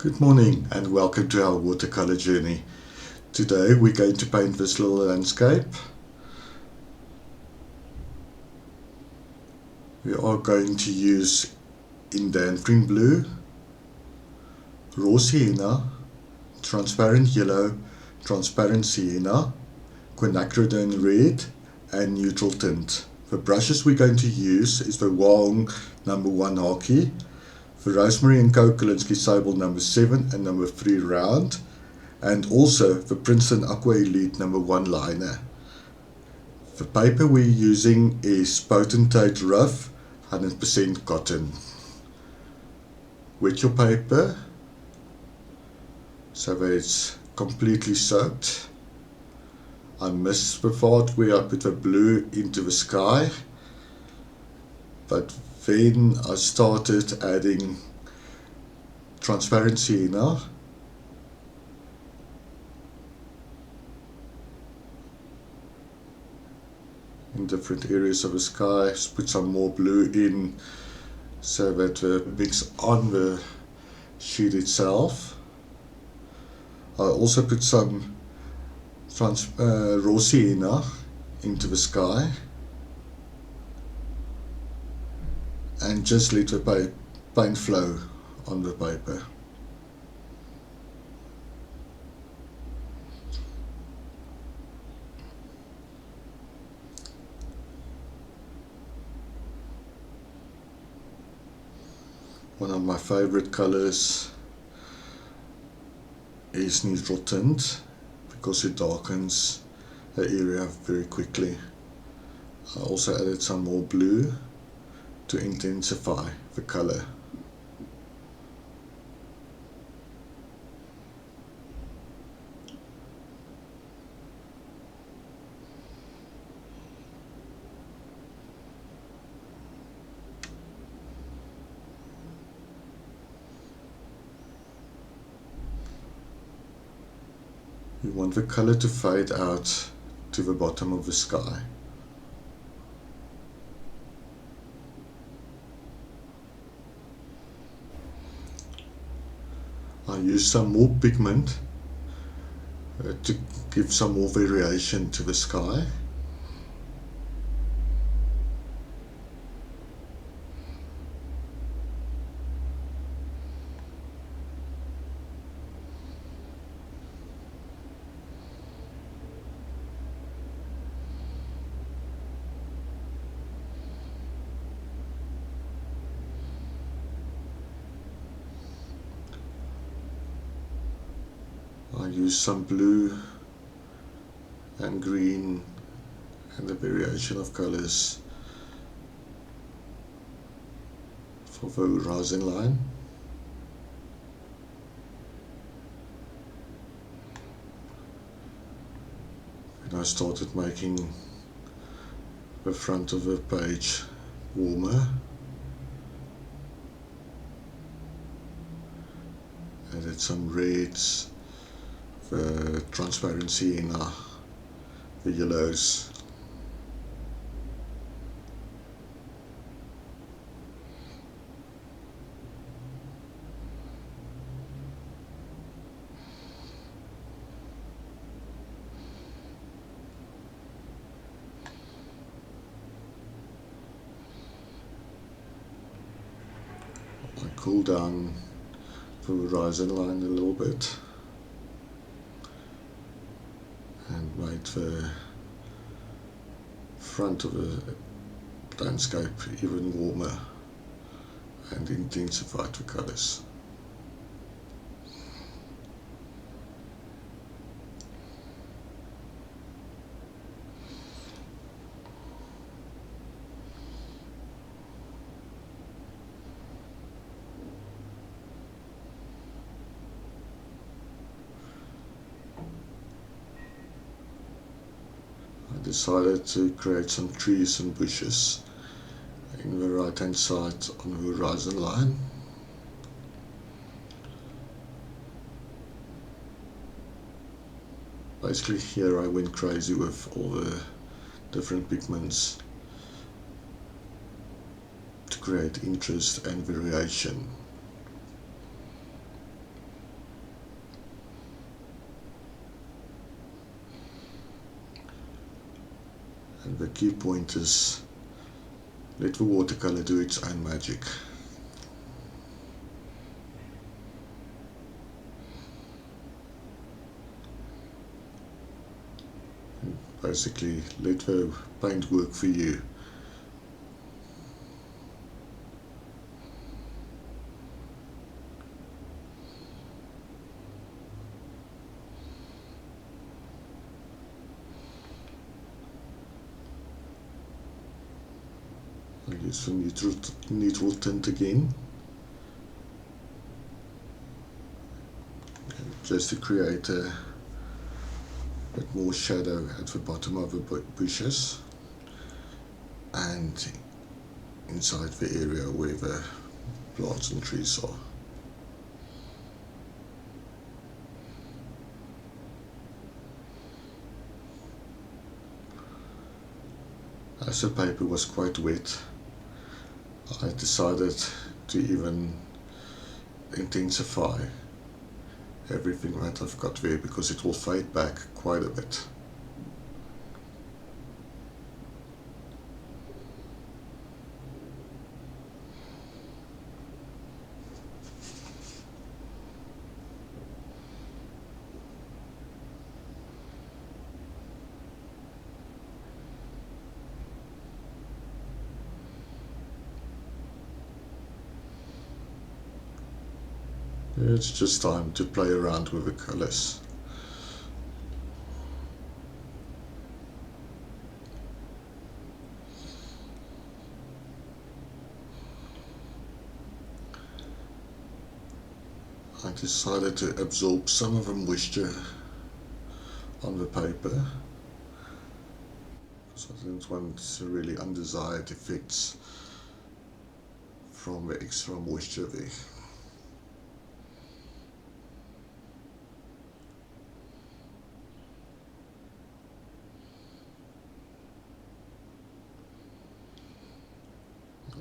Good morning and welcome to our watercolor journey. Today we're going to paint this little landscape. We are going to use Indanthrene Blue, raw sienna, transparent yellow, transparent sienna, Quinacridone Red and neutral tint. The brushes we're going to use is the Hwahong #1 Hake, the Rosemary Co Kolinsky sable #7 and #3 round, and also the Princeton Aqua Elite #1 liner. The paper we're using is Potentate Rough 100% cotton. Wet your paper so that it's completely soaked. I missed the part where I put the blue into the sky, but then I started adding transparent sienna in different areas of the sky. Put some more blue in so that the mix on the sheet itself. I also put some raw sienna into the sky and just let the paint flow on the paper. One of my favorite colors is neutral tint because it darkens the area very quickly. I also added some more blue to intensify the color. You want the color to fade out to the bottom of the sky. I use some more pigment to give some more variation to the sky. I use some blue and green and the variation of colors for the horizon line. And I started making the front of the page warmer. Added some reds, the transparent sienna, the yellows. I cool down the horizon line a little bit and made the front of the landscape even warmer and intensified the colors. I decided to create some trees and bushes in the right hand side on the horizon line. Basically here I went crazy with all the different pigments to create interest and variation. And the key point is let the watercolor do its own magic. And basically let the paint work for you. I'll use some neutral tint again, just to create a bit more shadow at the bottom of the bushes and inside the area where the plants and trees are. As the paper was quite wet, I decided to even intensify everything that I've got there because it will fade back quite a bit. It's just time to play around with the colors. I decided to absorb some of the moisture on the paper because I didn't want really undesired effects from the extra moisture there.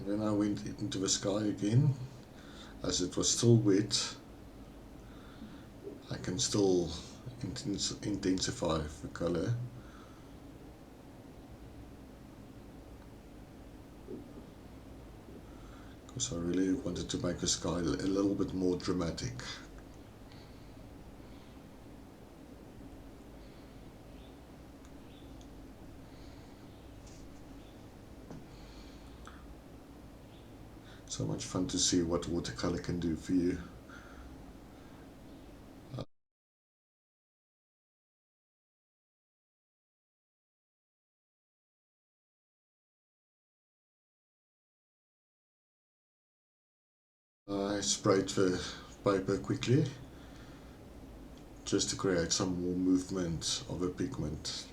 Then I went into the sky again. As it was still wet, I can still intensify the color. Because I really wanted to make the sky a little bit more dramatic. So much fun to see what watercolor can do for you. I sprayed the paper quickly just to create some more movement of the pigment.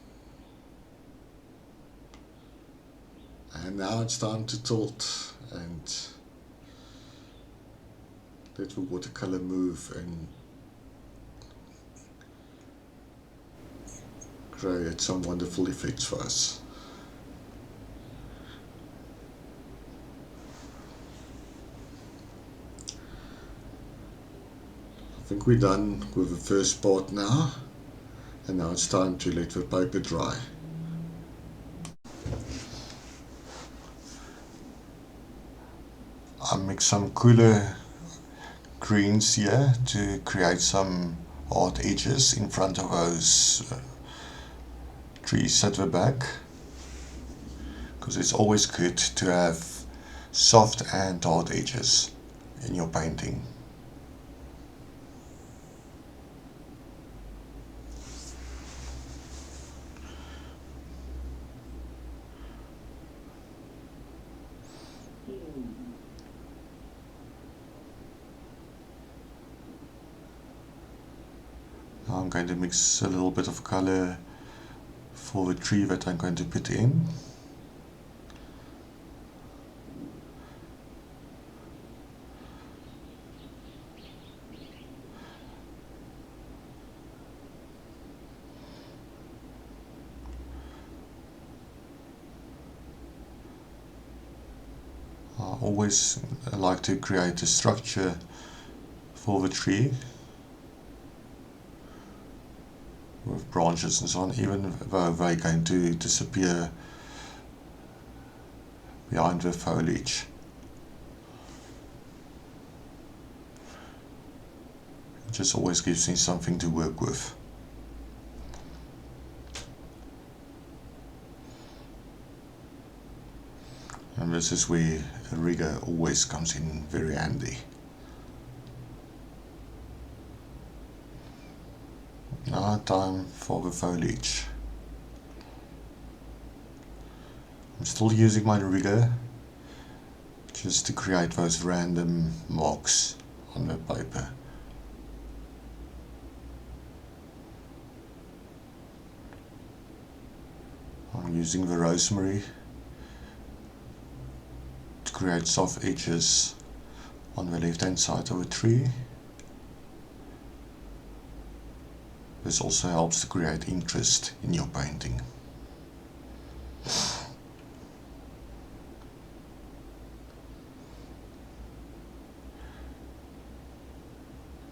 And now it's time to tilt and let the watercolor move and create some wonderful effects for us. I think we're done with the first part now, and now it's time to let the paper dry. I mix some cooler greens here to create some hard edges in front of those trees at the back, because it's always good to have soft and hard edges in your painting. Now I'm going to mix a little bit of color for the tree that I'm going to put in. I always like to create a structure for the tree with branches and so on, even though they're going to disappear behind the foliage. It just always gives me something to work with. And this is where a rigger always comes in very handy. Now time for the foliage. I'm still using my rigger just to create those random marks on the paper. I'm using the rosemary to create soft edges on the left hand side of a tree. This also helps to create interest in your painting.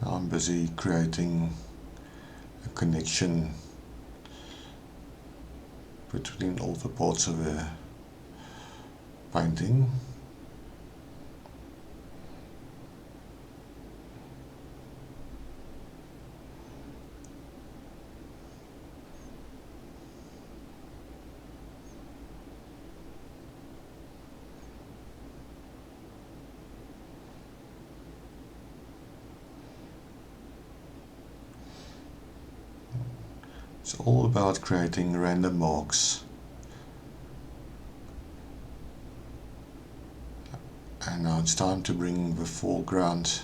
Now I'm busy creating a connection between all the parts of the painting. It's all about creating random marks. And now it's time to bring the foreground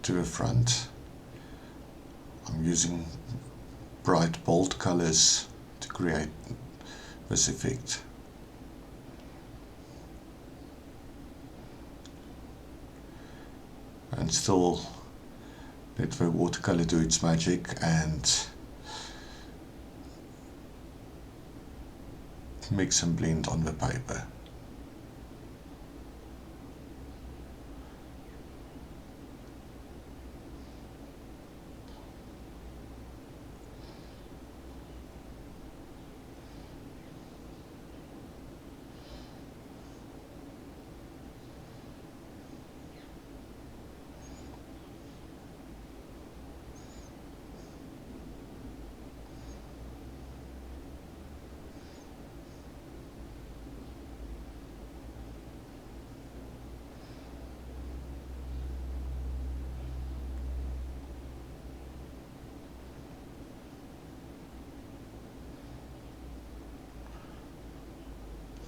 to the front. I'm using bright bold colors to create this effect. And still let the watercolor do its magic and mix and blend on the paper.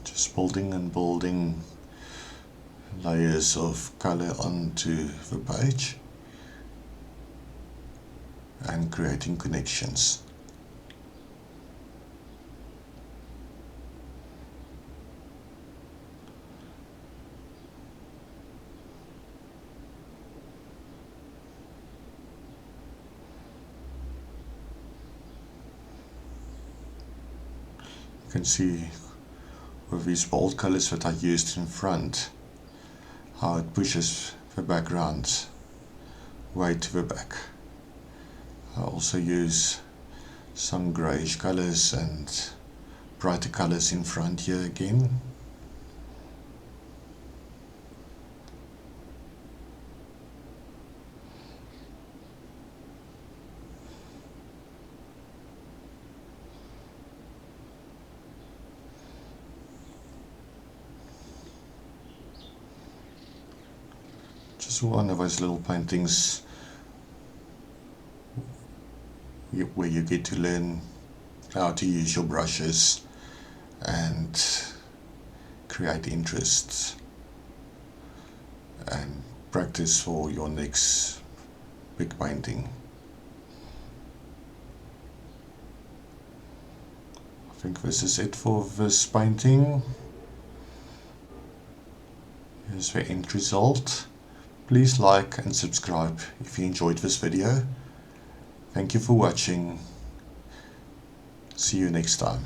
Just building and building layers of color onto the page and creating connections. You can see with these bold colors that I used in front, how it pushes the background way to the back. I also use some greyish colors and brighter colors in front here again. Just one of those little paintings where you get to learn how to use your brushes and create interests and practice for your next big painting. I think this is it for this painting. Here's the end result. Please like and subscribe if you enjoyed this video. Thank you for watching. See you next time.